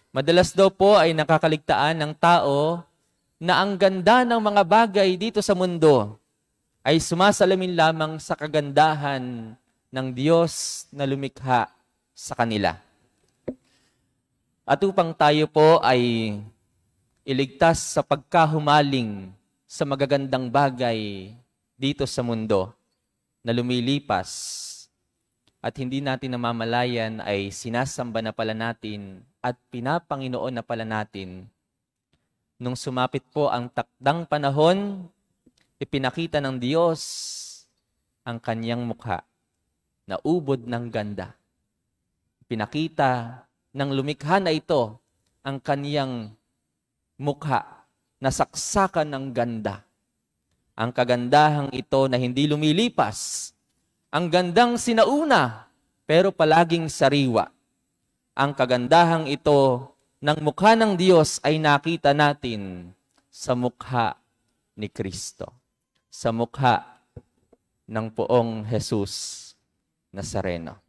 Madalas daw po ay nakakaligtaan ng tao na ang ganda ng mga bagay dito sa mundo ay sumasalamin lamang sa kagandahan ng Diyos na lumikha sa kanila. At upang tayo po ay iligtas sa pagkahumaling sa magagandang bagay dito sa mundo na lumilipas at hindi natin namamalayan ay sinasamba na pala natin at pinapanginoon na pala natin. Nung sumapit po ang takdang panahon, ipinakita ng Diyos ang kanyang mukha na ubod ng ganda. Pinakita ng lumikha na ito ang kanyang mukha na saksakan ng ganda. Ang kagandahang ito na hindi lumilipas. Ang gandang sinauna pero palaging sariwa. Ang kagandahang ito ng mukha ng Diyos ay nakita natin sa mukha ni Kristo. Sa mukha ng poong Jesus Nazareno.